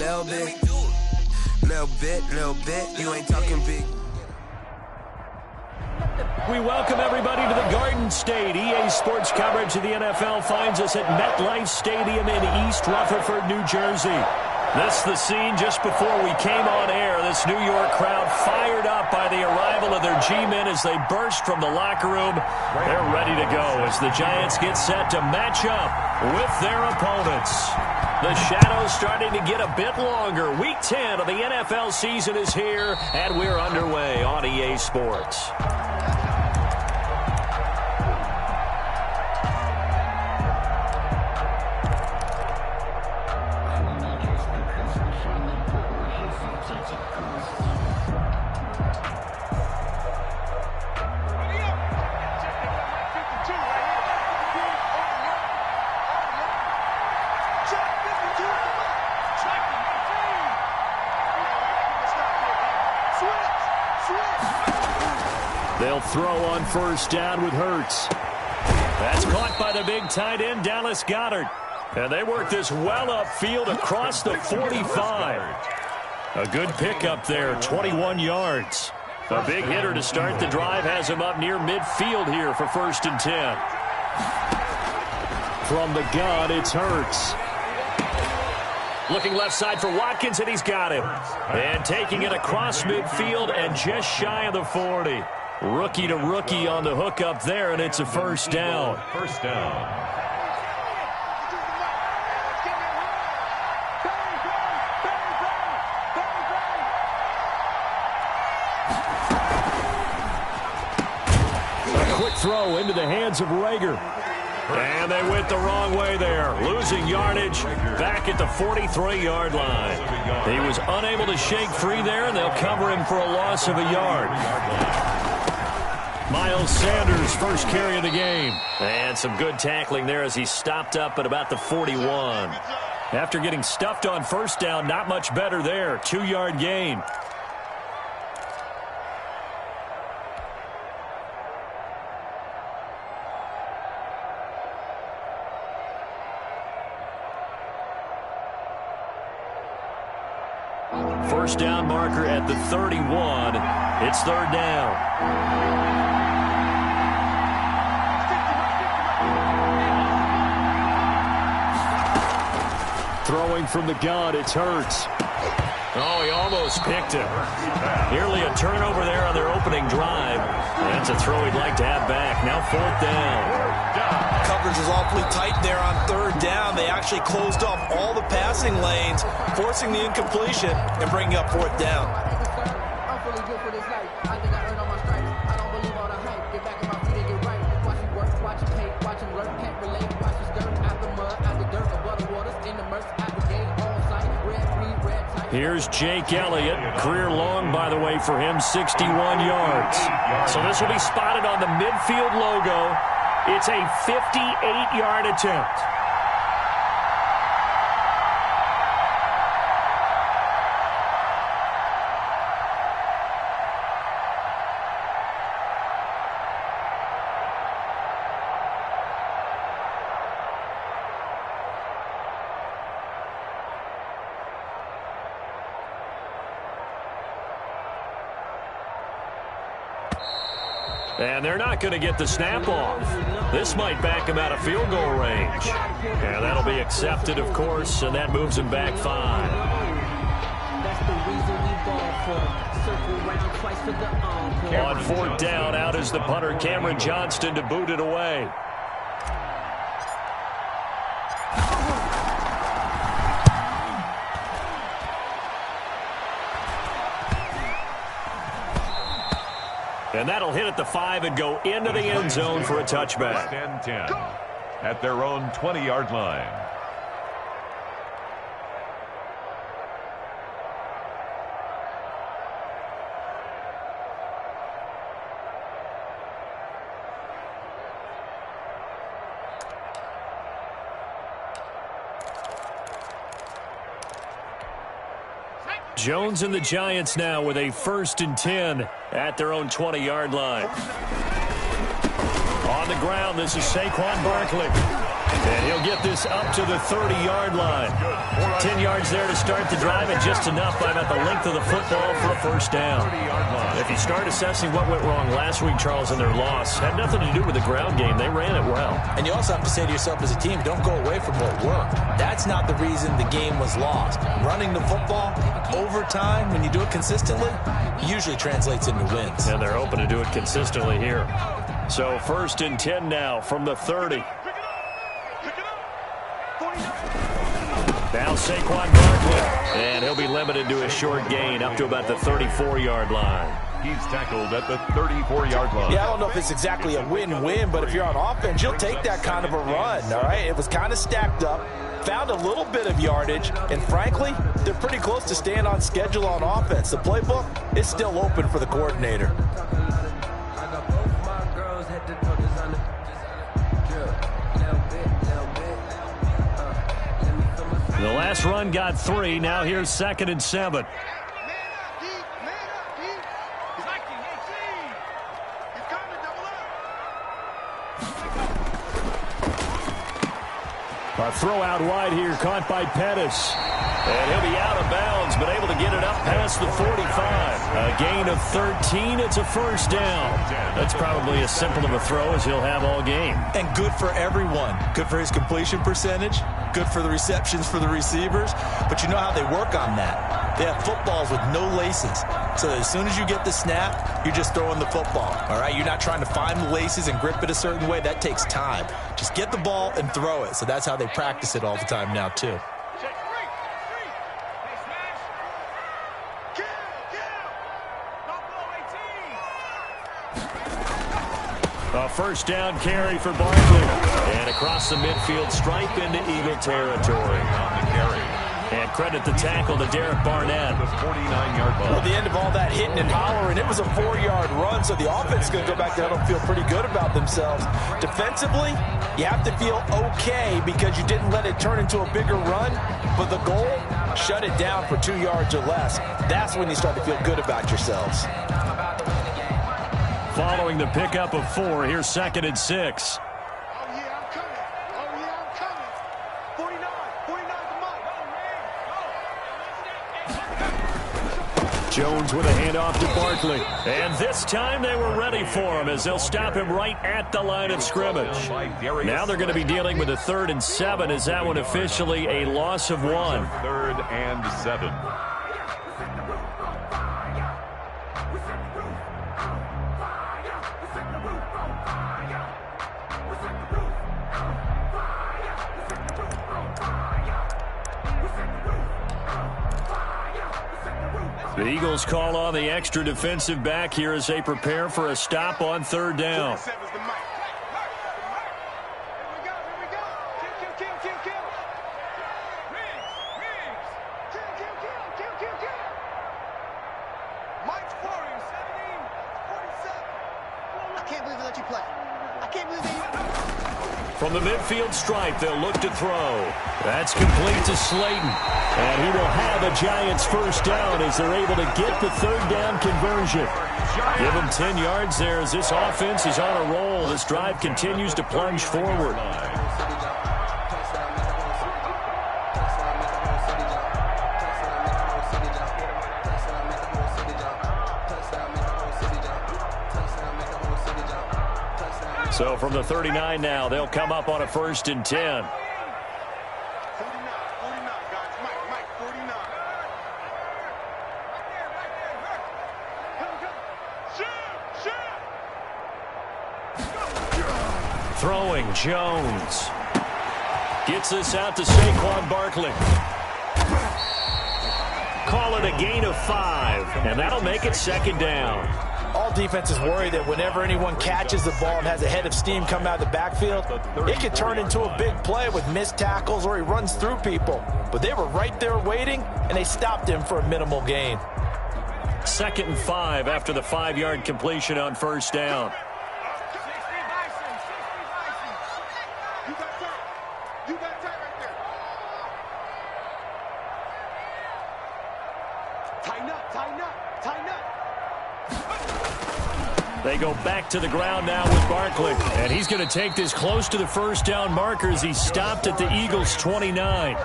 little bit. Little bit. You ain't talking big. We welcome everybody to the Garden State. EA Sports coverage of the NFL finds us at MetLife Stadium in East Rutherford, New Jersey. This is the scene just before we came on air. This New York crowd fired up by the arrival of their G-men as they burst from the locker room. They're ready to go as the Giants get set to match up with their opponents. The shadow's starting to get a bit longer. Week 10 of the NFL season is here, and we're underway on EA Sports. They'll throw on first down with Hurts. That's caught by the big tight end, Dallas Goedert. And they work this well upfield across the 45. A good pickup there, 21 yards. A big hitter to start the drive has him up near midfield here for 1st and 10. From the gun, it's Hurts. Looking left side for Watkins, and he's got him. And taking it across midfield and just shy of the 40. Rookie to rookie on the hook up there, and it's a first down. First down. A quick throw into the hands of Rager. And they went the wrong way there, losing yardage back at the 43-yard line. He was unable to shake free there, and they'll cover him for a loss of a yard. Miles Sanders, first carry of the game. And some good tackling there as he stopped up at about the 41. After getting stuffed on first down, not much better there. 2-yard gain. First down marker at the 31. It's 3rd down. Throwing from the gun, it's Hurts. Oh, he almost picked him. Nearly a turnover there on their opening drive. That's a throw he'd like to have back. Now 4th down. Coverage is awfully tight there on 3rd down. They actually closed off all the passing lanes, forcing the incompletion and bringing up 4th down. Here's Jake Elliott. Career long, by the way, for him, 61 yards. So this will be spotted on the midfield logo. It's a 58-yard attempt. And they're not going to get the snap off. This might back him out of field goal range. And that'll be accepted, of course, and that moves him back 5. On 4th down, out is the punter, Cameron Johnston, to boot it away. And that'll hit at the 5 and go into the end zone for a touchback. 10 at their own 20-yard line. Jones and the Giants now with a 1st and 10 at their own 20-yard line. On the ground, this is Saquon Barkley. And he'll get this up to the 30-yard line. 10 yards there to start the drive, and just enough by about the length of the football for a first down. If you start assessing what went wrong last week, Charles, in their loss, had nothing to do with the ground game. They ran it well. And you also have to say to yourself as a team, don't go away from what worked. That's not the reason the game was lost. Running the football over time, when you do it consistently, usually translates into wins. And they're hoping to do it consistently here. So 1st and 10 now from the 30. Now Saquon Barkley, and he'll be limited to a short gain up to about the 34-yard line. He's tackled at the 34-yard line. Yeah, I don't know if it's exactly a win-win, but if you're on offense, you'll take that kind of a run, all right? It was kind of stacked up, found a little bit of yardage, and frankly, they're pretty close to staying on schedule on offense. The playbook is still open for the coordinator. The last run got 3. Now here's 2nd and 7. A throw out wide here, caught by Pettis. And he'll be out of bounds, but able to get it up past the 45. A gain of 13. It's a first down. That's probably as simple of a throw as he'll have all game. And good for everyone. Good for his completion percentage. Good for the receptions for the receivers. But you know how they work on that. They have footballs with no laces. So as soon as you get the snap, you're just throwing the football. All right? You're not trying to find the laces and grip it a certain way. That takes time. Just get the ball and throw it. So that's how they practice it all the time now, too. A first down carry for Barkley. And across the midfield stripe into Eagle territory. And credit the tackle to Derek Barnett. The 49-yard line. Well, at the end of all that hitting and hollering, it was a 4-yard run, so the offense is going to go back there and feel pretty good about themselves. Defensively, you have to feel okay because you didn't let it turn into a bigger run, but the goal, shut it down for 2 yards or less. That's when you start to feel good about yourselves. Following the pickup of 4, here's 2nd and 6. Jones with a handoff to Barkley. And this time they were ready for him as they'll stop him right at the line of scrimmage. Now they're going to be dealing with a 3rd and 7 as that one officially a loss of 1. 3rd and 7. The Eagles call on the extra defensive back here as they prepare for a stop on 3rd down. From the midfield stripe, they'll look to throw. That's complete to Slayton. And he will have a Giants first down as they're able to get the 3rd down conversion. Give them 10 yards there as this offense is on a roll. This drive continues to plunge forward. So from the 39 now, they'll come up on a 1st and 10. Throwing Jones. Gets this out to Saquon Barkley. Call it a gain of 5, and that'll make it 2nd down. All defenses worry that whenever anyone catches the ball and has a head of steam come out of the backfield, it could turn into a big play with missed tackles or he runs through people. But they were right there waiting, and they stopped him for a minimal gain. 2nd and 5 after the 5-yard completion on 1st down. They go back to the ground now with Barkley. And he's going to take this close to the first down marker as he stopped at the Eagles' 29.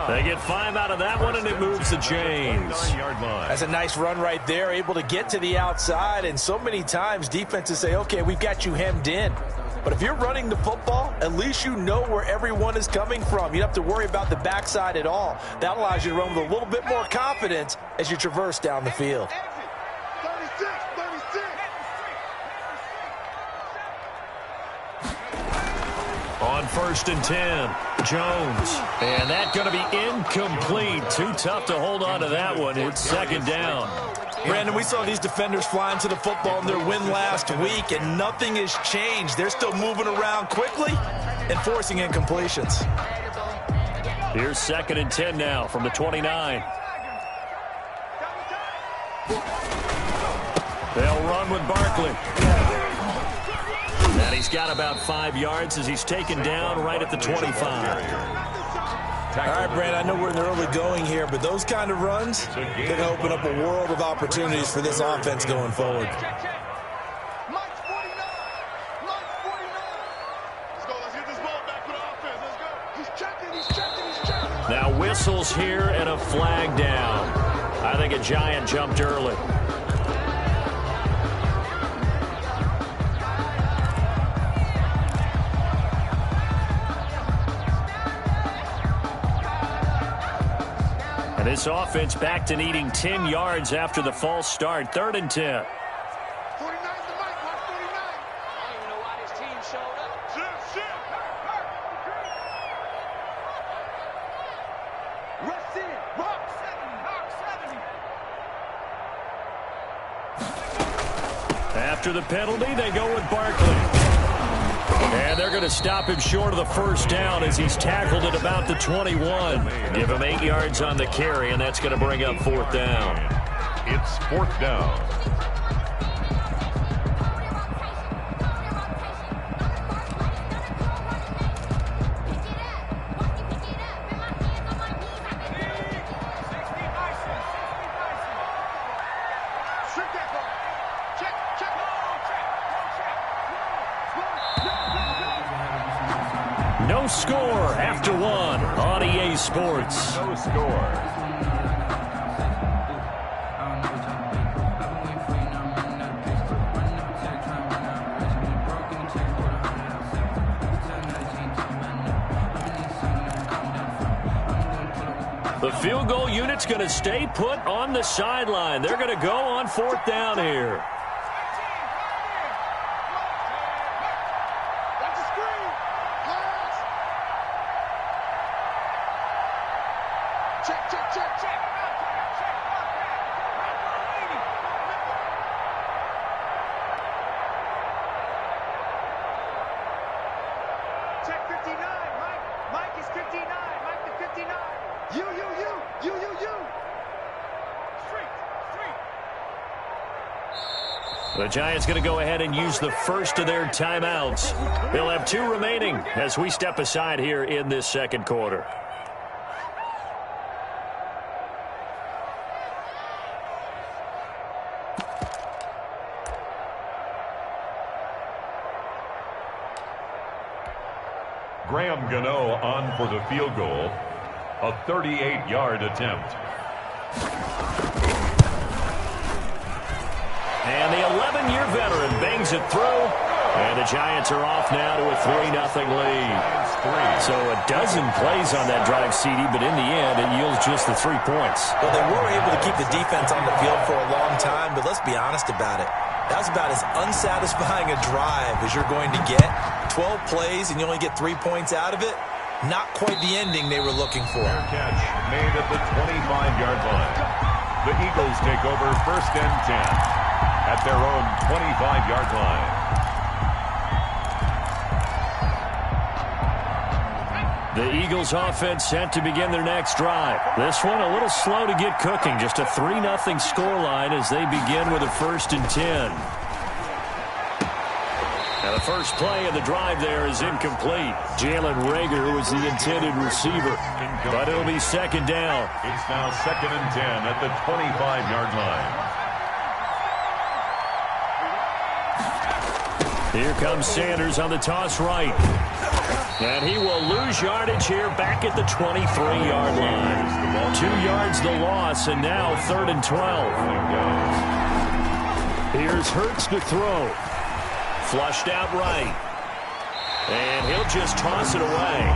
They get 5 out of that one, and it moves the chains. That's a nice run right there, able to get to the outside. And so many times defenses say, okay, we've got you hemmed in. But if you're running the football, at least you know where everyone is coming from. You don't have to worry about the backside at all. That allows you to run with a little bit more confidence as you traverse down the field. On 1st and 10, Jones. And that's going to be incomplete. Too tough to hold on to that one. It's 2nd down. Brandon, we saw these defenders flying to the football in their win last week, and nothing has changed. They're still moving around quickly and forcing incompletions. Here's 2nd and 10 now from the 29. They'll run with Barkley. And he's got about 5 yards as he's taken down right at the 25. All right, Brandon, I know we're in the early going here, but those kind of runs can open up a world of opportunities for this offense going forward. Now whistles here and a flag down. I think a Giant jumped early. And this offense back to needing 10 yards after the false start. 3rd and 10. After the penalty, they go with Barkley. And they're going to stop him short of the first down as he's tackled at about the 21. Give him 8 yards on the carry, and that's going to bring up 4th down. It's 4th down. No score after 1 on EA Sports. No score. The field goal unit's going to stay put on the sideline. They're going to go on 4th down here. The Giants going to go ahead and use the first of their timeouts. They'll have 2 remaining as we step aside here in this 2nd quarter. Graham Gano on for the field goal. A 38-yard attempt. And the 11-year veteran bangs it through. And the Giants are off now to a 3-0 lead. So a dozen plays on that drive, CD, but in the end, it yields just the 3 points. Well, they were able to keep the defense on the field for a long time, but let's be honest about it. That was about as unsatisfying a drive as you're going to get. 12 plays and you only get 3 points out of it. Not quite the ending they were looking for. Fair catch made at the 25-yard line. The Eagles take over 1st and 10 at their own 25-yard line. The Eagles offense set to begin their next drive. This one a little slow to get cooking. Just a 3-0 scoreline as they begin with a 1st and 10. Now the first play of the drive there is incomplete. Jalen Reagor, who was the intended receiver. But it'll be 2nd down. It's now 2nd and 10 at the 25-yard line. Here comes Sanders on the toss right. And he will lose yardage here back at the 23-yard line. 2 yards the loss, and now 3rd and 12. Here's Hurts to throw. Flushed out right. And he'll just toss it away.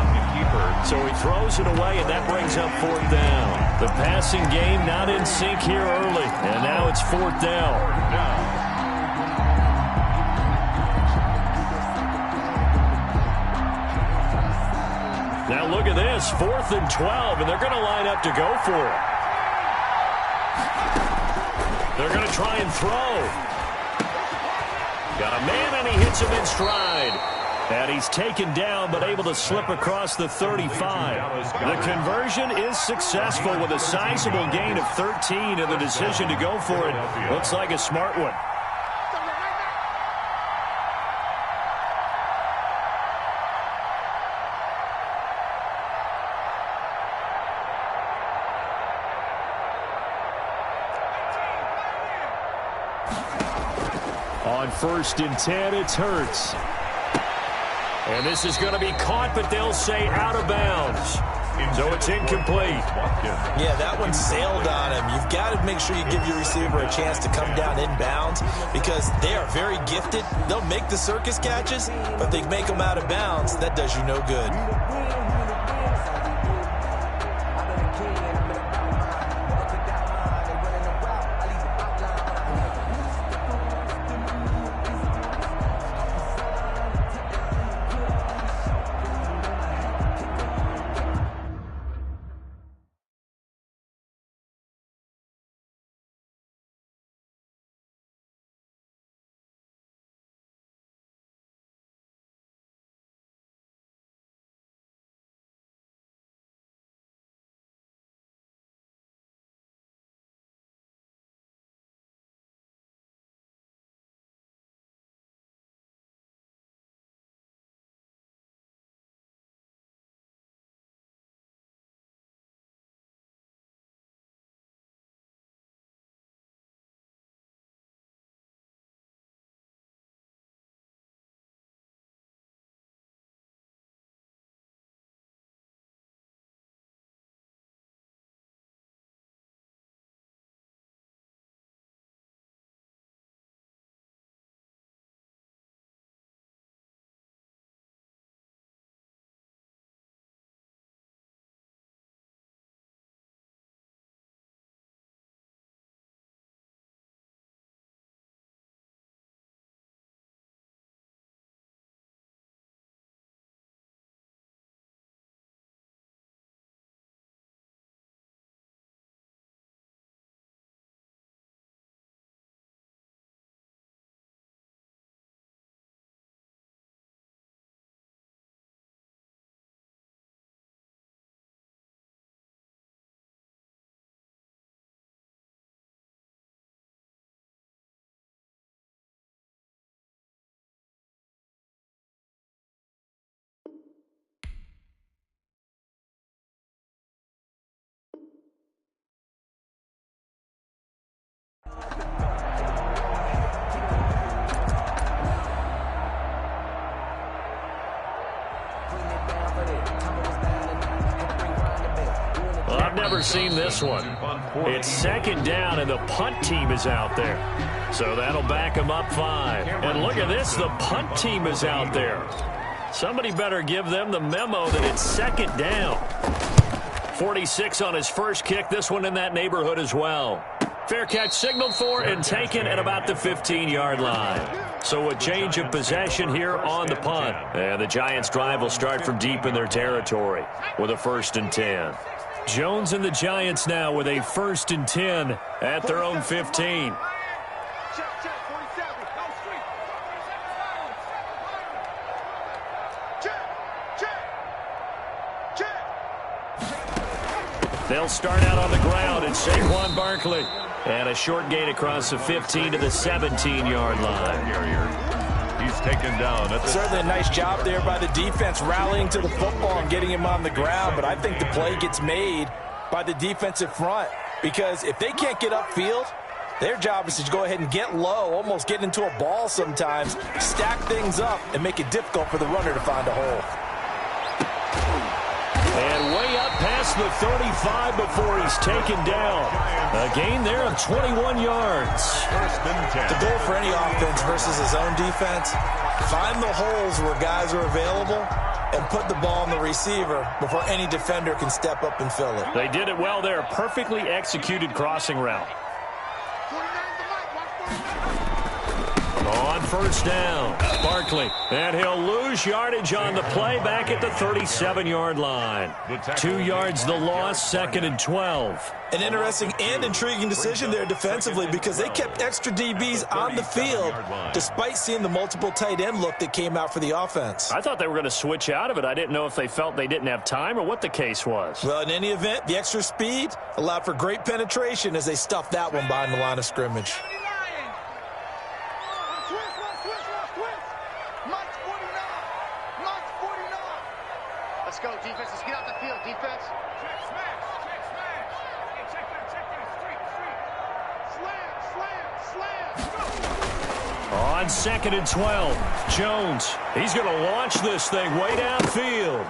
So he throws it away, and that brings up 4th down. The passing game not in sync here early. And now it's 4th down. Now look at this, 4th and 12, and they're going to line up to go for it. They're going to try and throw. Got a man, and he hits him in stride. And he's taken down, but able to slip across the 35. The conversion is successful with a sizable gain of 13, and the decision to go for it looks like a smart one. On 1st and 10, it's Hurts. And this is going to be caught, but they'll say out of bounds. So it's incomplete. Yeah, that one sailed on him. You've got to make sure you give your receiver a chance to come down inbounds because they are very gifted. They'll make the circus catches, but they make them out of bounds. That does you no good. Well, I've never seen this one. It's 2nd down, and the punt team is out there. So that'll back them up 5. And look at this, the punt team is out there. Somebody better give them the memo that it's 2nd down. 46 on his first kick, this one in that neighborhood as well. Fair catch signaled for and taken at about the 15-yard line. So a change of possession here on the punt. And the Giants' drive will start from deep in their territory with a 1st and 10. Jones and the Giants now with a 1st and 10 at their own 15. They'll start out on the ground. It's Saquon Barkley. And a short gain across the 15 to the 17-yard line. He's taken down. Certainly a nice job there by the defense rallying to the football and getting him on the ground. But I think the play gets made by the defensive front because if they can't get upfield, Their job is to go ahead and get low, almost get into a ball sometimes, stack things up, and make it difficult for the runner to find a hole. And way up past the 35 before he's taken down. A gain there of 21 yards. The goal for any offense versus his own defense, find the holes where guys are available and put the ball on the receiver before any defender can step up and fill it. They did it well there. Perfectly executed crossing route. On first down, Barkley. And he'll lose yardage on the play back at the 37-yard line. 2 yards the loss, 2nd and 12. An interesting and intriguing decision there defensively because they kept extra DBs on the field despite seeing the multiple tight end look that came out for the offense. I thought they were going to switch out of it. I didn't know if they felt they didn't have time or what the case was. Well, in any event, the extra speed allowed for great penetration as they stuffed that one behind the line of scrimmage. Let's go, defense. Let's get out the field, defense. Check smash. On 2nd and 12, Jones. He's going to launch this thing way downfield.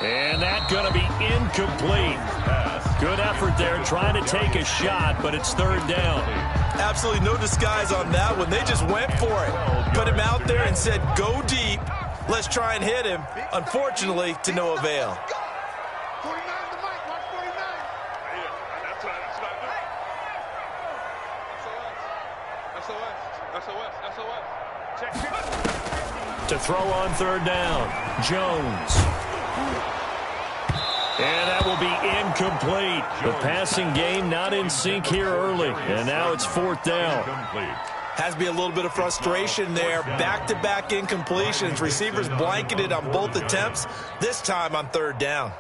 And that's going to be incomplete. Good effort there trying to take a shot, but it's 3rd down. Absolutely no disguise on that one. They just went for it. Put him out there and said, go deep. Let's try and hit him. Unfortunately, to no avail. 49 the mic, watch 49. That's right. SOS. Check. To throw on 3rd down, Jones. And that will be incomplete. The passing game not in sync here early. And now it's 4th down. Has to be a little bit of frustration there. Back-to-back incompletions. Receivers blanketed on both attempts, this time on 3rd down.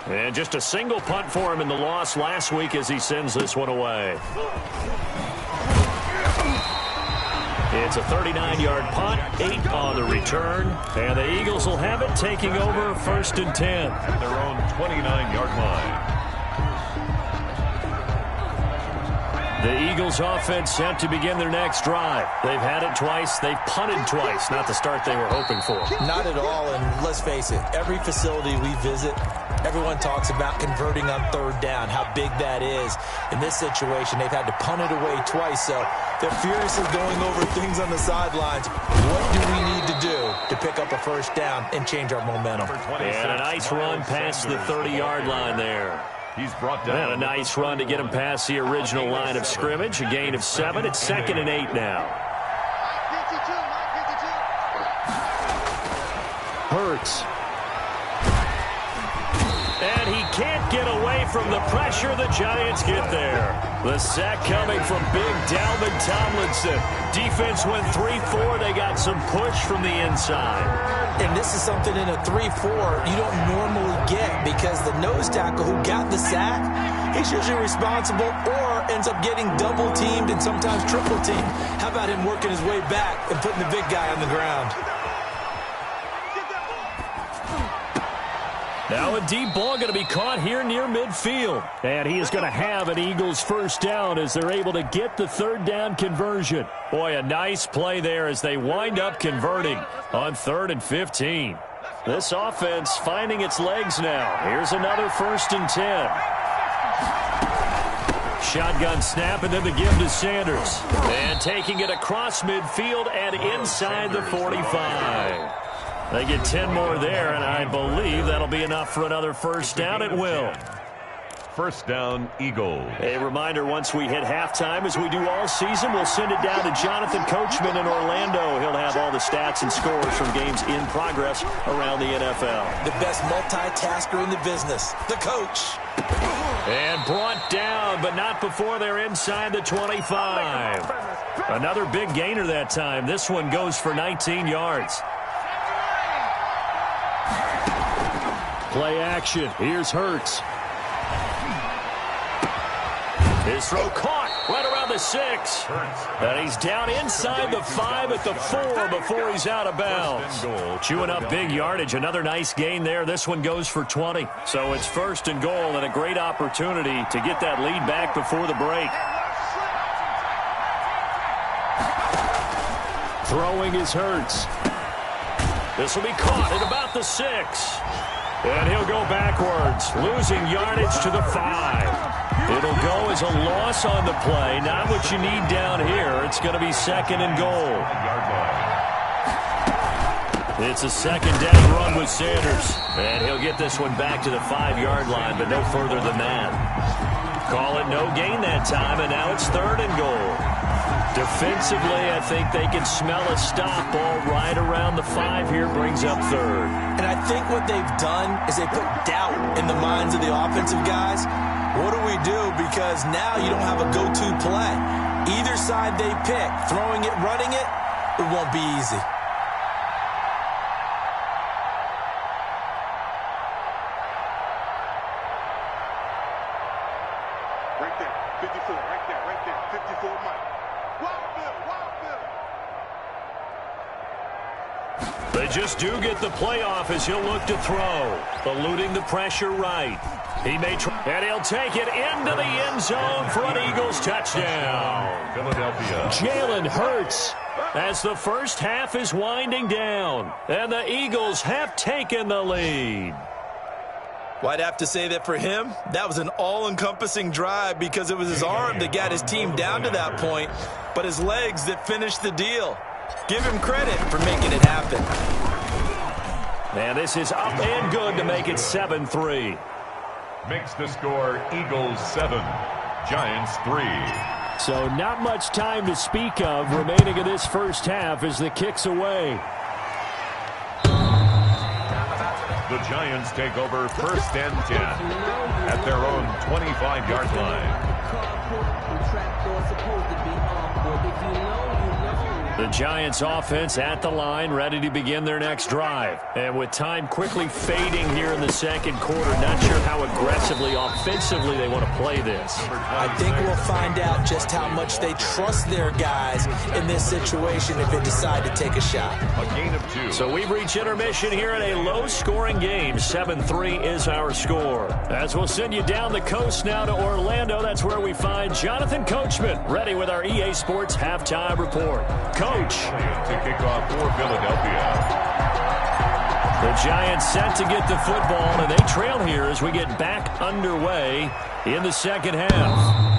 And just a single punt for him in the loss last week as he sends this one away. It's a 39-yard punt, 8 on the return. And the Eagles will have it, taking over 1st and 10. At their own 29-yard line. The Eagles offense set to begin their next drive. They've had it twice. They've punted twice. Not the start they were hoping for. Not at all, and let's face it, every facility we visit, everyone talks about converting on 3rd down, how big that is. In this situation, they've had to punt it away twice, so they're furiously going over things on the sidelines. What do we need to do to pick up a 1st down and change our momentum? And a nice run past the 30-yard line there. He's brought down. And a nice run to get him past the original line of scrimmage. A gain of 7. It's 2nd and 8 now. Hurts. And he can't get away from the pressure. The Giants get there. The sack coming from big Dalvin Tomlinson. Defense went 3-4. They got some push from the inside. And this is something in a 3-4 you don't normally get because the nose tackle who got the sack, he's usually responsible or ends up getting double-teamed and sometimes triple-teamed. How about him working his way back and putting the big guy on the ground? Now a deep ball going to be caught here near midfield. And he is going to have an Eagles 1st down as they're able to get the 3rd down conversion. Boy, a nice play there as they wind up converting on 3rd and 15. This offense finding its legs now. Here's another 1st and 10. Shotgun snap and then the give to Sanders. And taking it across midfield and inside the 45. They get 10 more there, and I believe that'll be enough for another 1st down. It will. 1st down, Eagles. A reminder, once we hit halftime, as we do all season, we'll send it down to Jonathan Coachman in Orlando. He'll have all the stats and scores from games in progress around the NFL. The best multitasker in the business, the coach. And brought down, but not before they're inside the 25. Another big gainer that time. This one goes for 19 yards. Play action. Here's Hurts. His throw caught right around the 6. And he's down inside the 5 at the 4 before he's out of bounds. Chewing up big yardage. Another nice gain there. This one goes for 20. So it's 1st and goal and a great opportunity to get that lead back before the break. Throwing is Hurts. This will be caught at about the 6. And he'll go backwards, losing yardage to the 5. It'll go as a loss on the play. Not what you need down here. It's going to be 2nd and goal. It's a 2nd down run with Sanders. And he'll get this one back to the 5-yard line, but no further than that. Call it no gain that time, and now it's 3rd and goal. Defensively, I think they can smell a stop ball right around the 5 here, brings up 3rd. And I think what they've done is they put doubt in the minds of the offensive guys. What do we do? Because now you don't have a go-to play. Either side they pick, throwing it, running it, it won't be easy. Right there, 54, right there, 54, Mike. They just do get the playoff as he'll look to throw. Eluding the pressure right. He may try, and he'll take it into the end zone for an Eagles touchdown. Philadelphia. Jalen Hurts as the first half is winding down. And the Eagles have taken the lead. Well, I'd have to say that for him, that was an all-encompassing drive because it was his arm that got his team down to that point, but his legs that finished the deal. Give him credit for making it happen. And this is up and good to make it 7-3. Makes the score Eagles 7, Giants 3. So not much time to speak of remaining in this first half as the kick's away. The Giants take over 1st and 10 at their own 25-yard line. The Giants offense at the line, ready to begin their next drive. And with time quickly fading here in the 2nd quarter, not sure how aggressively, offensively they want to play this. I think we'll find out just how much they trust their guys in this situation if they decide to take a shot. A gain of 2. So we've reached intermission here in a low-scoring game. 7-3 is our score. As we'll send you down the coast now to Orlando, that's where we find Jonathan Coachman, ready with our EA Sports halftime report. Coach. To kick off for Philadelphia. The Giants set to get the football, and they trail here as we get back underway in the 2nd half.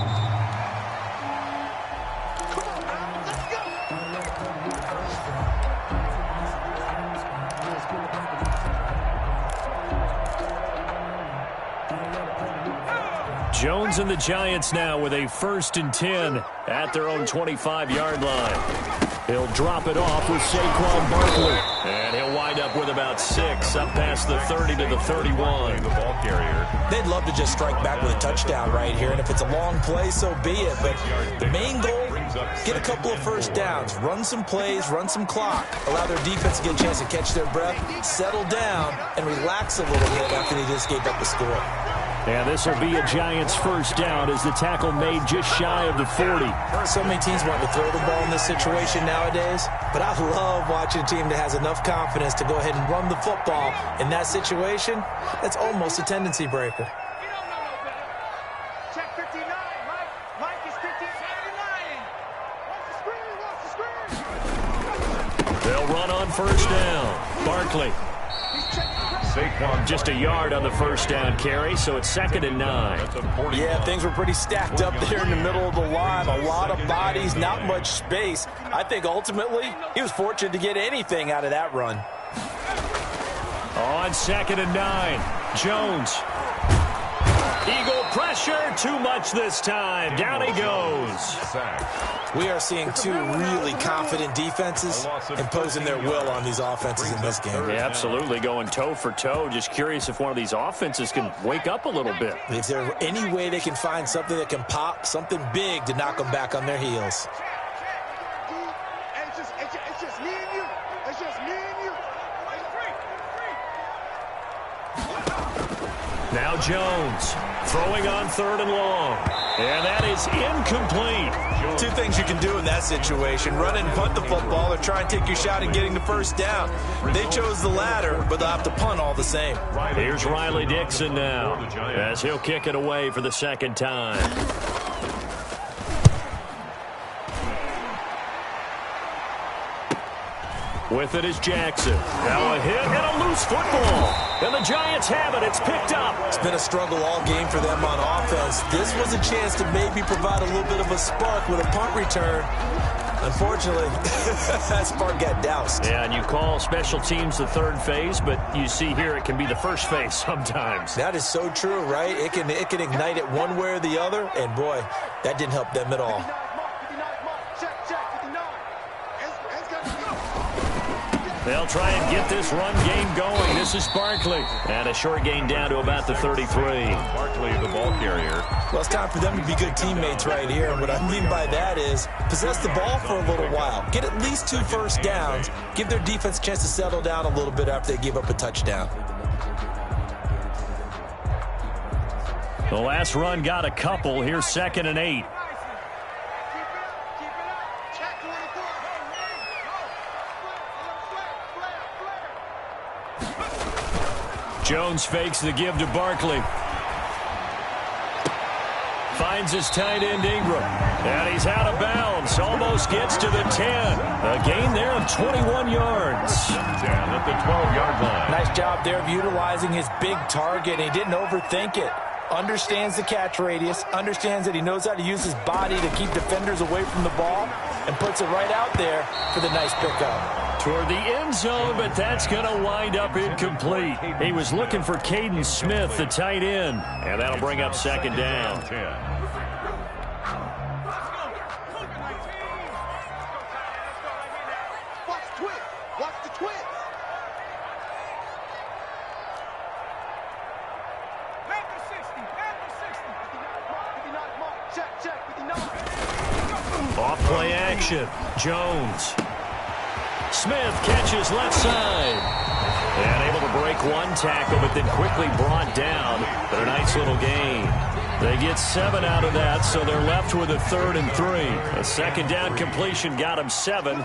Jones and the Giants now with a 1st and 10 at their own 25-yard line. He'll drop it off with Saquon Barkley. And he'll wind up with about 6 up past the 30 to the 31. The ball carrier. They'd love to just strike back with a touchdown right here, and if it's a long play, so be it. But the main goal, get a couple of 1st downs, run some plays, run some clock, allow their defense to get a chance to catch their breath, settle down, and relax a little bit after they just gave up the score. And this will be a Giants 1st down as the tackle made just shy of the 40. So many teams want to throw the ball in this situation nowadays, but I love watching a team that has enough confidence to go ahead and run the football in that situation. That's almost a tendency breaker. Check 59, Mike is 59. They'll run on 1st down. Barkley. Saquon. Just a yard on the 1st down carry, so it's 2nd and 9. Yeah, things were pretty stacked up there in the middle of the line. A lot of bodies, not much space. I think ultimately he was fortunate to get anything out of that run. On 2nd and 9, Jones. Eagle pressure, too much this time. Down he goes. We are seeing 2 really confident defenses imposing their will on these offenses in this game. Yeah, absolutely, going toe for toe. Just curious if one of these offenses can wake up a little bit. Is there any way they can find something that can pop, something big to knock them back on their heels? It's just me and you. It's just me and you. Now Jones throwing on 3rd and long. And that is incomplete. Two things you can do in that situation: run and punt the football, or try and take your shot at getting the first down. They chose the latter, but they'll have to punt all the same. Here's Riley Dixon now, as he'll kick it away for the second time. With it is Jackson. Now a hit and a loose football. And the Giants have it. It's picked up. It's been a struggle all game for them on offense. This was a chance to maybe provide a little bit of a spark with a punt return. Unfortunately, that spark got doused. Yeah, and you call special teams the third phase, but you see here it can be the first phase sometimes. That is so true, right? It can ignite it one way or the other, and boy, that didn't help them at all. They'll try and get this run game going. This is Barkley. And a short gain down to about the 33. Barkley, the ball carrier. Well, it's time for them to be good teammates right here. And what I mean by that is possess the ball for a little while. Get at least 2 first downs. Give their defense a chance to settle down a little bit after they give up a touchdown. The last run got a couple. Here's 2nd and 8. Jones fakes the give to Barkley. Finds his tight end Ingram. And he's out of bounds. Almost gets to the 10. A gain there of 21 yards. Down at the 12-yard line. Nice job there of utilizing his big target. He didn't overthink it. Understands the catch radius. Understands that he knows how to use his body to keep defenders away from the ball. And puts it right out there for the nice pickup. Toward the end zone, but that's going to wind up incomplete. He was looking for Caden Smith, the tight end. And that'll bring up 2nd down. Watch the twist. Off play action. Jones. Smith catches left side. And able to break one tackle, but then quickly brought down. But a nice little gain. They get 7 out of that, so they're left with a 3rd and 3. A 2nd down completion got them 7.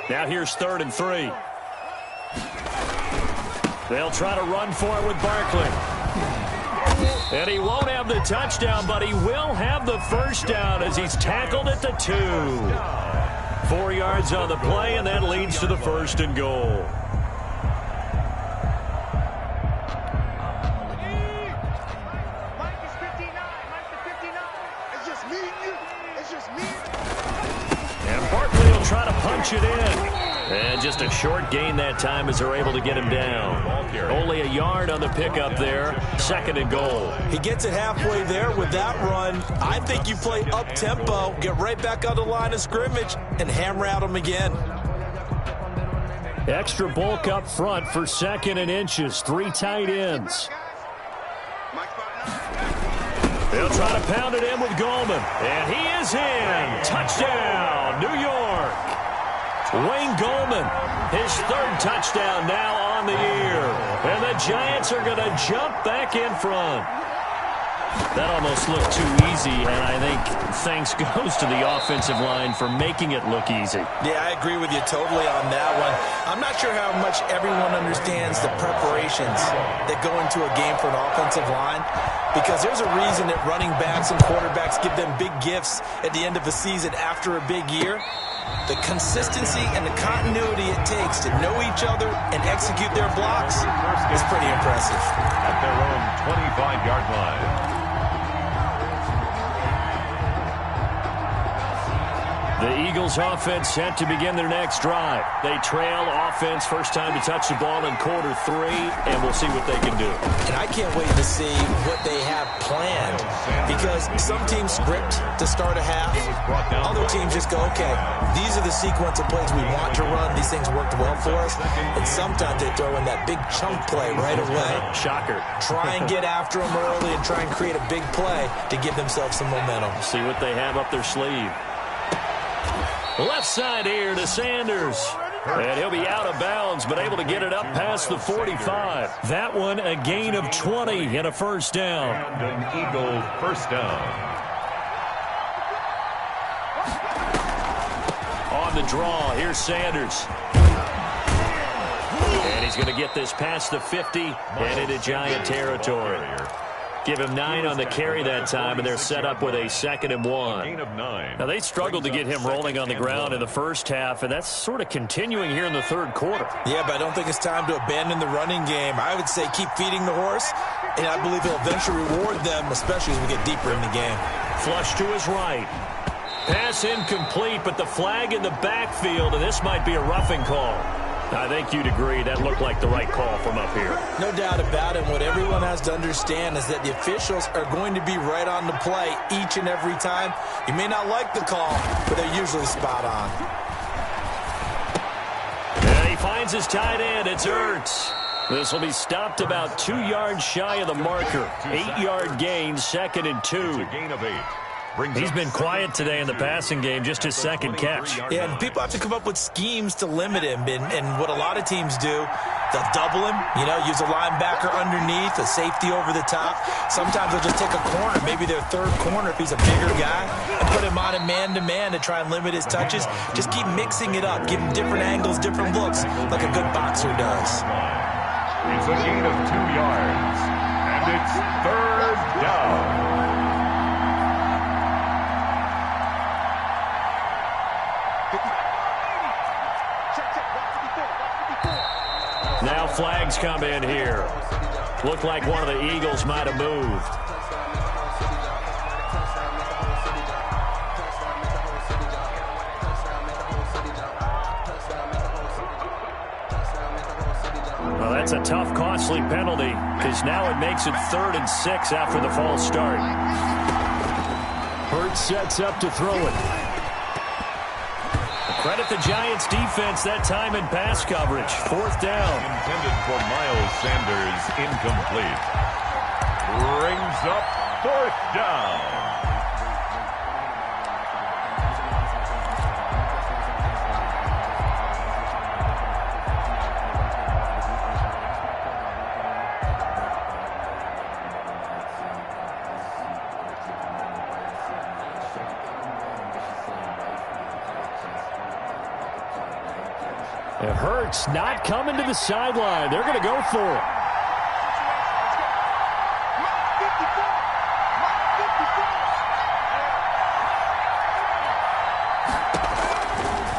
Now here's 3rd and 3. They'll try to run for it with Barkley. And he won't have the touchdown, but he will have the first down as he's tackled at the 2. 4 yards on the play, and that leads to the 1st and goal. And Barkley will try to punch it in. And just a short gain that time as they're able to get him down. Only a yard on the pickup there. 2nd and goal. He gets it halfway there with that run. I think you play up-tempo, get right back on the line of scrimmage, and hammer at him again. Extra bulk up front for 2nd and inches. 3 tight ends. They'll try to pound it in with Goldman. And he is in. Touchdown, New York. Wayne Goldman, his 3rd touchdown now on the year. And the Giants are going to jump back in front. That almost looked too easy, and I think thanks goes to the offensive line for making it look easy. Yeah, I agree with you totally on that one. I'm not sure how much everyone understands the preparations that go into a game for an offensive line, because there's a reason that running backs and quarterbacks give them big gifts at the end of a season after a big year. The consistency and the continuity it takes to know each other and execute their blocks is pretty impressive. At their own 25-yard line. The Eagles offense set to begin their next drive. They trail offense, first time to touch the ball in quarter 3, and we'll see what they can do. And I can't wait to see what they have planned, because some teams script to start a half. Other teams just go, okay, these are the sequence of plays we want to run. These things worked well for us. And sometimes they throw in that big chunk play right away. Shocker. Try and get after them early and try and create a big play to give themselves some momentum. See what they have up their sleeve. Left side here to Sanders. And he'll be out of bounds, but able to get it up past the 45. That one a gain of 20 and a first down. And an Eagle first down. the draw. Here's Sanders. And he's going to get this past the 50 and into Giant territory. Give him 9 on the carry that time, and they're set up with a 2nd and 1. Now, they struggled to get him rolling on the ground in the first half, and that's sort of continuing here in the third quarter. Yeah, but I don't think it's time to abandon the running game. I would say keep feeding the horse, and I believe he'll eventually reward them, especially as we get deeper in the game. Flush to his right. Pass incomplete, but the flag in the backfield, and this might be a roughing call. I think you'd agree that looked like the right call from up here. No doubt about it. What everyone has to understand is that the officials are going to be right on the play each and every time. You may not like the call, but they're usually spot on. And he finds his tight end. It's Ertz. This will be stopped about 2 yards shy of the marker. 8-yard gain, 2nd and 2. It's a gain of 8. He's been quiet today in the passing game, just his 2nd catch. Yeah, and people have to come up with schemes to limit him. And what a lot of teams do, they'll double him, use a linebacker underneath, a safety over the top. Sometimes they'll just take a corner, maybe their 3rd corner if he's a bigger guy, and put him on a man-to-man to try and limit his touches. Just keep mixing it up, give him different angles, different looks, like a good boxer does. It's a gain of 2 yards, and it's 3rd down. Now flags come in here. Looked like one of the Eagles might have moved. Well, that's a tough, costly penalty because now it makes it 3rd and 6 after the false start. Hurts sets up to throw it. Credit the Giants defense that time in pass coverage. 4th down. Intended for Miles Sanders, incomplete. Brings up 4th down. It hurts, not coming to the sideline. They're going to go for it.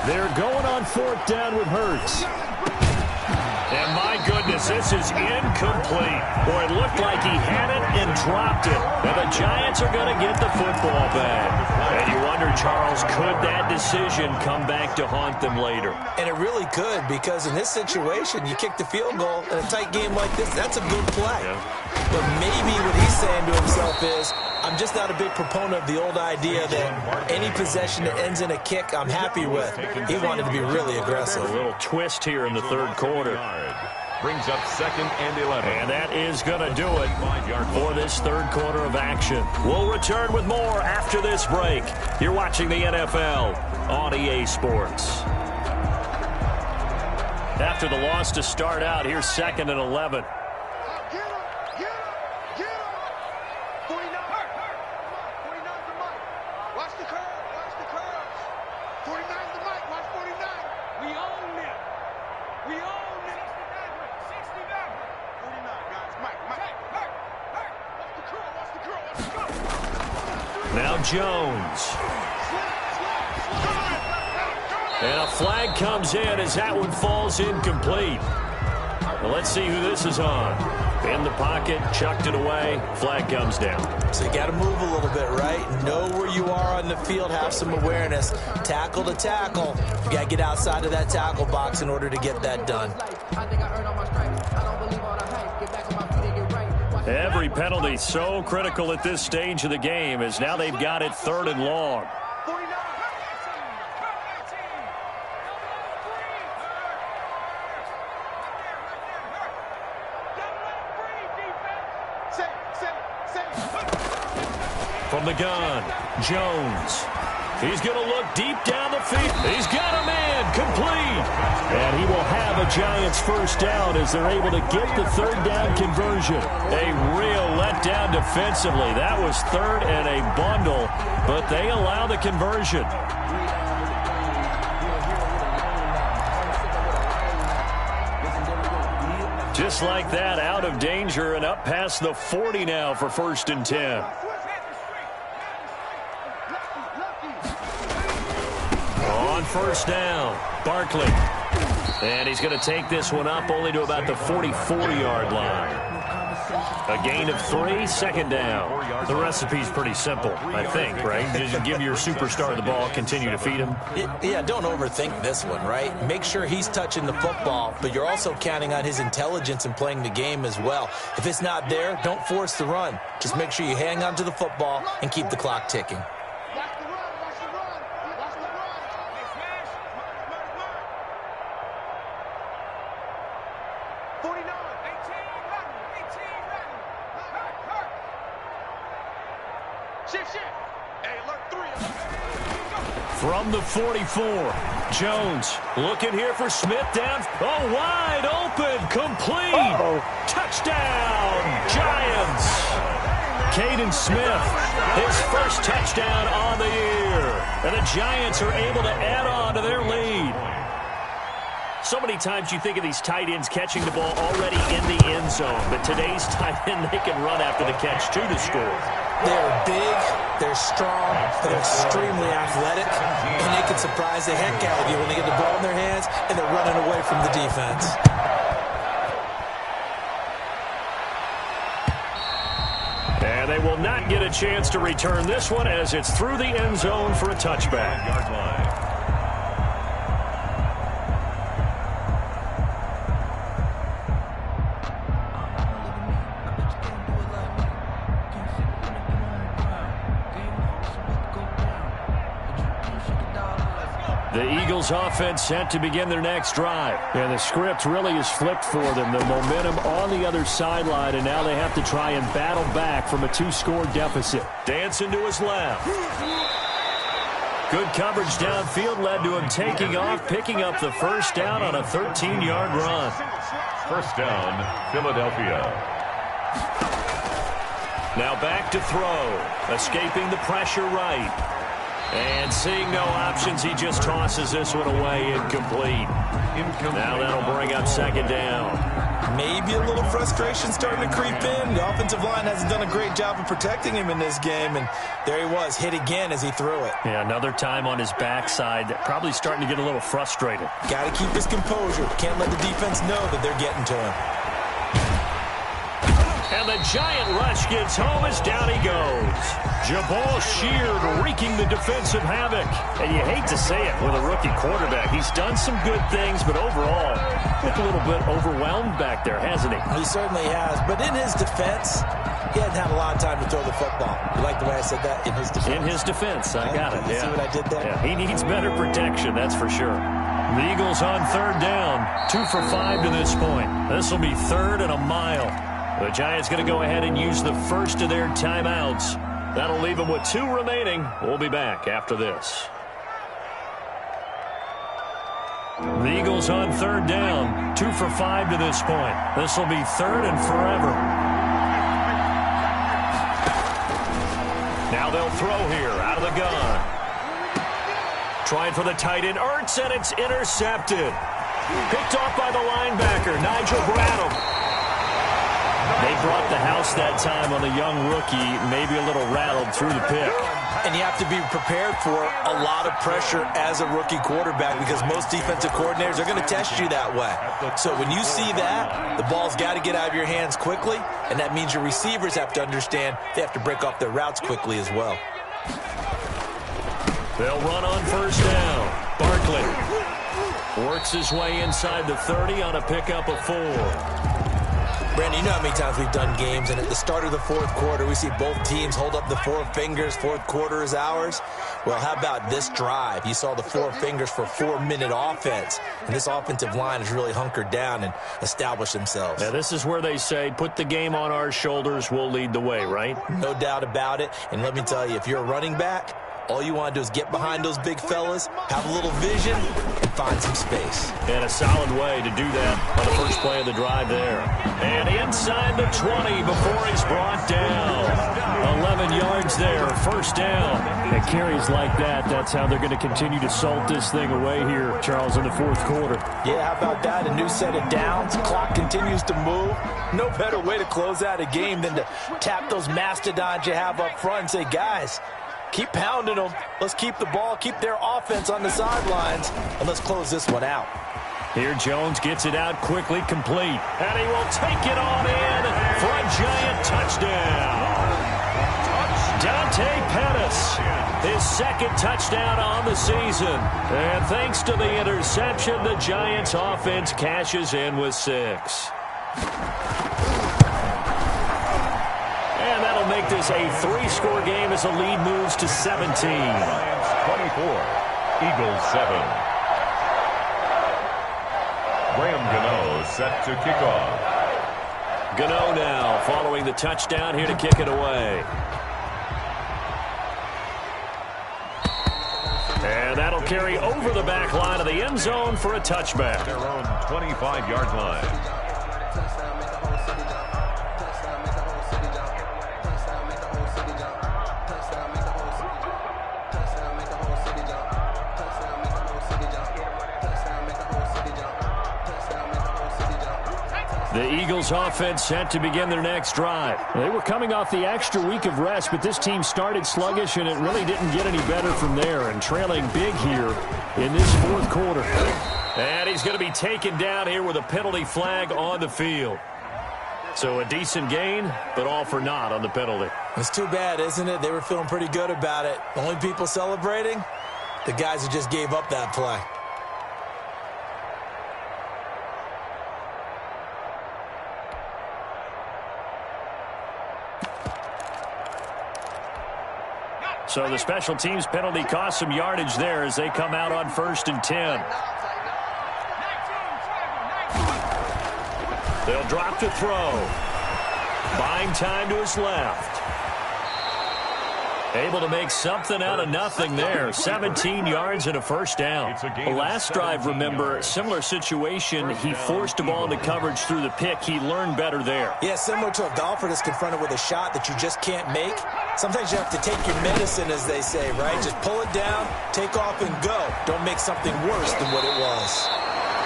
They're going on 4th down with Hurts. And my goodness, this is incomplete. Boy, it looked like he had it and dropped it. And the Giants are going to get the football back. And you wonder, Charles, could that decision come back to haunt them later? And it really could, because in this situation, you kick the field goal in a tight game like this, that's a good play. Yeah. But maybe what he's saying to himself is, I'm just not a big proponent of the old idea that any possession that ends in a kick I'm happy with. He wanted to be really aggressive. A little twist here in the 3rd quarter. Brings up 2nd and 11. And that is going to do it for this 3rd quarter of action. We'll return with more after this break. You're watching the NFL on EA Sports. After the loss to start out, here's 2nd and 11. Now Jones. And a flag comes in as that one falls incomplete. Well, let's see who this is on. In the pocket, chucked it away, flag comes down. So you got to move a little bit, right? Know where you are on the field, have some awareness. Tackle to tackle. You got to get outside of that tackle box in order to get that done. Every penalty so critical at this stage of the game as now they've got it 3rd and long. From the gun, Jones. He's going to look deep down the field. He's got a man complete. And he will have a Giants 1st down as they're able to get the 3rd down conversion. A real letdown defensively. That was 3rd and a bundle, but they allow the conversion. Just like that, out of danger and up past the 40 now for 1st and 10. On 1st down, Barkley. And he's going to take this one up only to about the 44-yard line. A gain of 3, 2nd down. The recipe's pretty simple, I think, right? Just give your superstar the ball, continue to feed him. Yeah, don't overthink this one, right? Make sure he's touching the football, but you're also counting on his intelligence in playing the game as well. If it's not there, don't force the run. Just make sure you hang on to the football and keep the clock ticking. From the 44, Jones looking here for Smith down. Oh, wide open, complete. Touchdown, Giants. Caden Smith, his first touchdown on the year. And the Giants are able to add on to their lead. So many times you think of these tight ends catching the ball already in the end zone. But today's tight end, they can run after the catch, too, to score. They're big, they're strong, they're extremely athletic, and they can surprise the heck out of you when they get the ball in their hands and they're running away from the defense. And they will not get a chance to return this one as it's through the end zone for a touchback. Yard line. The Eagles offense set to begin their next drive. And the script really is flipped for them. The momentum on the other sideline, and now they have to try and battle back from a 2-score deficit. Dancing to his left. Good coverage downfield led to him taking off, picking up the 1st down on a 13-yard run. 1st down, Philadelphia. Now back to throw. Escaping the pressure right. And seeing no options, he just tosses this one away, incomplete. Now that'll bring up 2nd down. Maybe a little frustration starting to creep in. The offensive line hasn't done a great job of protecting him in this game, and there he was, hit again as he threw it. Yeah, another time on his backside, probably starting to get a little frustrated. Got to keep his composure. Can't let the defense know that they're getting to him. And the giant rush gets home as down he goes. Jabal Sheard wreaking the defensive havoc. And you hate to say it with a rookie quarterback. He's done some good things, but overall, looked a little bit overwhelmed back there, hasn't he? He certainly has. But in his defense, he hadn't had a lot of time to throw the football. You like the way I said that? In his defense. In his defense. I got it. You see what I did there? Yeah, he needs better protection, that's for sure. The Eagles on 3rd down. 2 for 5 to this point. This will be 3rd and a mile. The Giants going to go ahead and use the first of their timeouts. That'll leave them with 2 remaining. We'll be back after this. The Eagles on 3rd down. 2 for 5 to this point. This will be 3rd and forever. Now they'll throw here out of the gun. Trying for the tight end, Ertz, and it's intercepted. Picked off by the linebacker, Nigel Bradham. They brought the house that time on the young rookie, maybe a little rattled through the pick. And you have to be prepared for a lot of pressure as a rookie quarterback because most defensive coordinators are going to test you that way. So when you see that, the ball's got to get out of your hands quickly, and that means your receivers have to understand they have to break off their routes quickly as well. They'll run on 1st down. Barkley works his way inside the 30 on a pickup of 4. Brandon, you know how many times we've done games, and at the start of the 4th quarter, we see both teams hold up the 4 fingers, 4th quarter is ours. Well, how about this drive? You saw the 4 fingers for 4-minute offense, and this offensive line has really hunkered down and established themselves. Now, this is where they say, put the game on our shoulders, we'll lead the way, right? No doubt about it, and let me tell you, if you're a running back, all you want to do is get behind those big fellas, have a little vision, and find some space. And a solid way to do that on the first play of the drive there. And inside the 20 before he's brought down. 11 yards there first down. And carries like that, that's how they're going to continue to salt this thing away here, Charles, in the fourth quarter. Yeah, how about that? A new set of downs. Clock continues to move. No better way to close out a game than to tap those mastodons you have up front and say, guys, keep pounding them. Let's keep the ball, keep their offense on the sidelines, and let's close this one out. Here Jones gets it out quickly, complete. And he will take it on in for a giant touchdown. Dante Pettis, his second touchdown on the season. And thanks to the interception, the Giants offense cashes in with 6. And that'll make this a 3-score game as the lead moves to 17. Giants 24, Eagles 7. Graham Gano set to kick off. Gano now following the touchdown here to kick it away. And that'll carry over the back line of the end zone for a touchback. Their own 25-yard line. The Eagles offense set to begin their next drive. They were coming off the extra week of rest, but this team started sluggish, and it really didn't get any better from there, and trailing big here in this fourth quarter. And he's going to be taken down here with a penalty flag on the field. So a decent gain, but all for naught on the penalty. It's too bad, isn't it? They were feeling pretty good about it. The only people celebrating, the guys who just gave up that play. So the special teams penalty cost some yardage there as they come out on 1st and 10. They'll drop to throw. Buying time to his left. Able to make something out of nothing there. 17 yards and a first down. The last drive, remember, similar situation. He forced the ball into coverage through the pick. He learned better there. Yeah, similar to a golfer that's confronted with a shot that you just can't make. Sometimes you have to take your medicine, as they say, right? Just pull it down, take off, and go. Don't make something worse than what it was.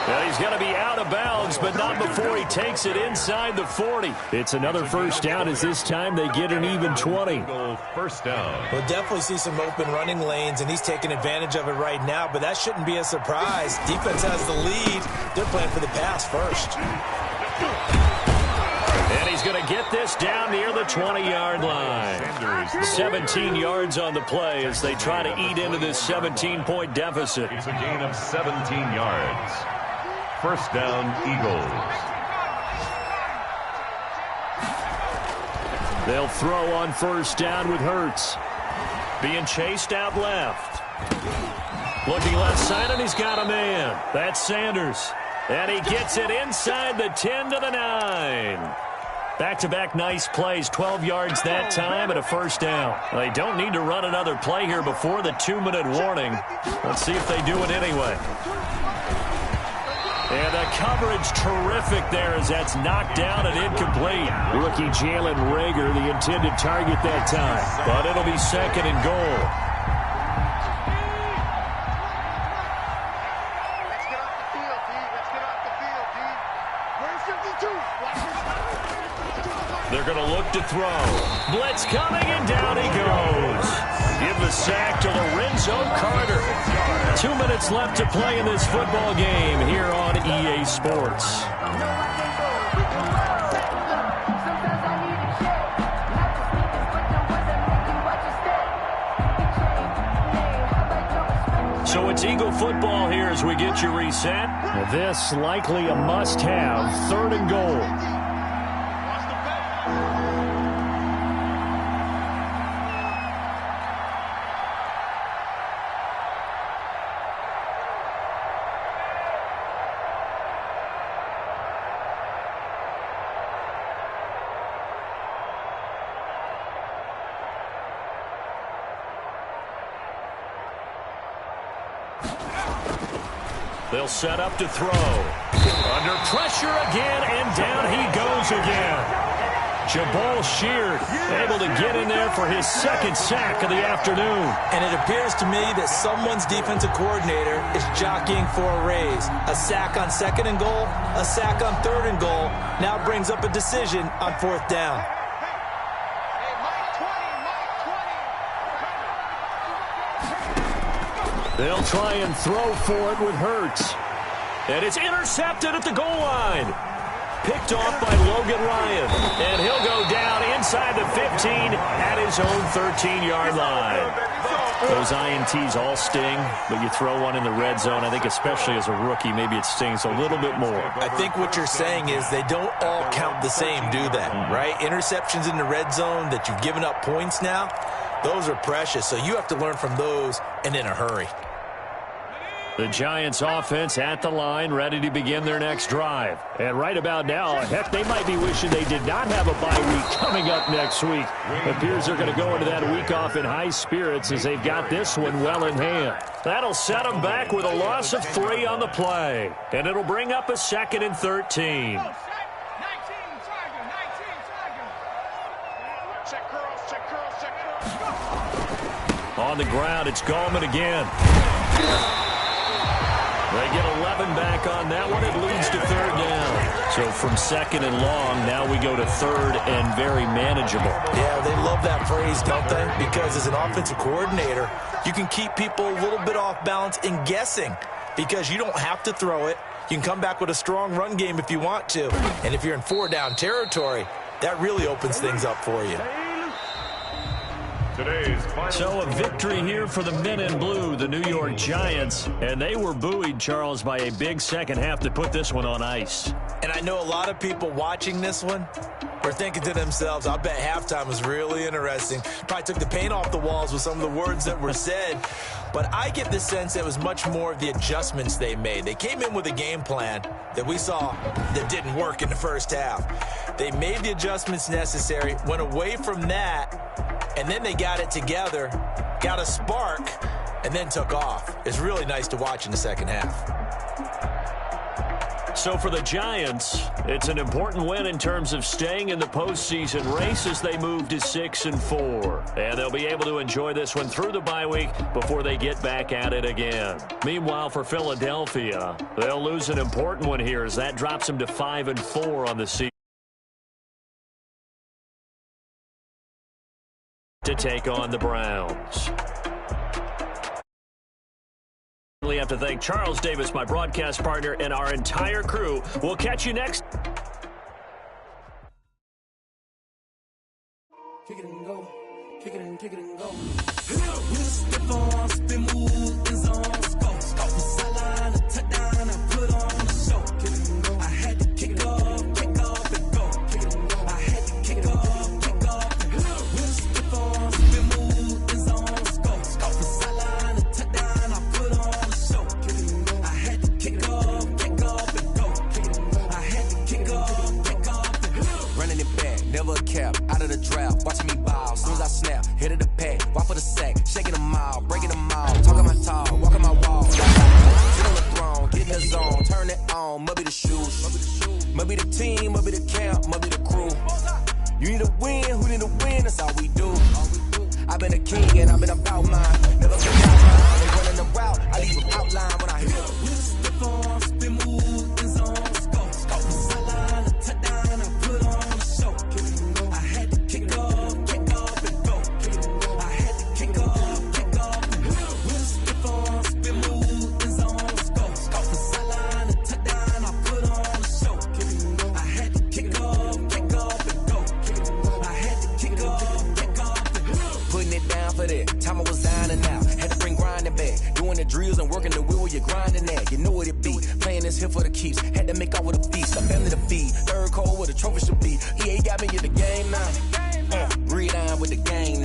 Well, he's going to be out of bounds, but not before he takes it inside the 40. It's another first down as this time they get an even 20. First down. We'll definitely see some open running lanes, and he's taking advantage of it right now, but that shouldn't be a surprise. Defense has the lead. They're playing for the pass first. And he's going to get this down near the 20-yard line. 17 yards on the play as they try to eat into this 17-point deficit. It's a gain of 17 yards. First down, Eagles. They'll throw on first down with Hurts. Being chased out left. Looking left side, and he's got a man. That's Sanders. And he gets it inside the 10 to the 9. Back-to-back nice plays, 12 yards that time and a first down. They don't need to run another play here before the 2-minute warning. Let's see if they do it anyway. And the coverage terrific there as that's knocked down and incomplete. Rookie Jalen Reagor, the intended target that time. But it'll be 2nd and goal. Let's get off the field, D. Let's get off the field, D. Where's 52? They're going to look to throw. Blitz coming, and down he goes. Give the sack to Lorenzo Carter. 2 minutes left to play in this football game here on EA Sports. So it's Eagle football here as we get you reset. This likely a must-have, 3rd and goal. They'll set up to throw. Under pressure again, and down he goes again. Jabal Sheard able to get in there for his second sack of the afternoon. And it appears to me that someone's defensive coordinator is jockeying for a raise. A sack on 2nd and goal, a sack on 3rd and goal, now brings up a decision on 4th down. They'll try and throw for it with Hurts. And it's intercepted at the goal line. Picked off by Logan Ryan. And he'll go down inside the 15 at his own 13-yard line. Those INTs all sting, but you throw one in the red zone, I think especially as a rookie, maybe it stings a little bit more. I think what you're saying is they don't all count the same, do they? Right? Interceptions in the red zone that you've given up points now, those are precious. So you have to learn from those and in a hurry. The Giants offense at the line, ready to begin their next drive. And right about now, heck, they might be wishing they did not have a bye week coming up next week. It appears they're going to go into that week off in high spirits as they've got this one well in hand. That'll set them back with a loss of 3 on the play. And it'll bring up a 2nd and 13. On the ground, it's Gallman again. They get 11 back on that one. It leads to 3rd down. So from 2nd and long, now we go to 3rd and very manageable. Yeah, they love that phrase, don't they? Because as an offensive coordinator, you can keep people a little bit off balance in guessing because you don't have to throw it. You can come back with a strong run game if you want to. And if you're in 4-down territory, that really opens things up for you. So a victory here for the men in blue, the New York Giants. And they were buoyed, Charles, by a big second half to put this one on ice. And I know a lot of people watching this one were thinking to themselves, I bet halftime was really interesting. Probably took the paint off the walls with some of the words that were said. But I get the sense it was much more of the adjustments they made. They came in with a game plan that we saw that didn't work in the first half. They made the adjustments necessary, went away from that, and then they got it together, got a spark, and then took off. It's really nice to watch in the second half. So for the Giants, it's an important win in terms of staying in the postseason race as they move to 6-4. And they'll be able to enjoy this one through the bye week before they get back at it again. Meanwhile, for Philadelphia, they'll lose an important one here as that drops them to 5-4 on the season. To take on the Browns. We have to thank Charles Davis, my broadcast partner, and our entire crew. We'll catch you next. Kick it and go. Kick it and go. We'll step on, spin, move, in zone, go. From sideline to touchdown, I put on the show. Kick it and go. I had to kick off and go. Kick it and go. I had to kick off and go. We'll step on, spin, move, in zone, go. From sideline to touchdown, I put on the show. Kick it and go. I had to kick off and go. Kick it and go. I had to kick off and go. Running it back, never a cap, out of the draft, watching me ball, soon as I snap, hit of the pack, walk for the sack, shaking them all, breaking them all, talking my talk, walking my wall, sit on the throne, get in the zone, turn it on, must be the shoes, must be the team, must be the camp, must be the crew, you need a win, who need a win, that's all we do, I've been a king and I've been about mine, never been out mine, they running the route, I leave an outline when I hit them. We'll step on, spin, move, in zone, go. From sideline to touchdown, I put on the show. Kick it and go. I had to kick off and go. Kick it and go. I had to kick off and go. We'll step on, spin, move, in zone, go. From sideline to touchdown, I put on the show. Kick it and go. I had to kick off and go. Kick it and go. I had to kick off and go. Putting it down for that. Time I was down and out. Had to bring grinding back. Doing the drills and working the wheel, you're grinding that. You know what it be. Playing this here for the keeps. Had to make out with a feast. A family to feed. Third cold where the trophy should be. EA got me in the game now. Breathe on with the game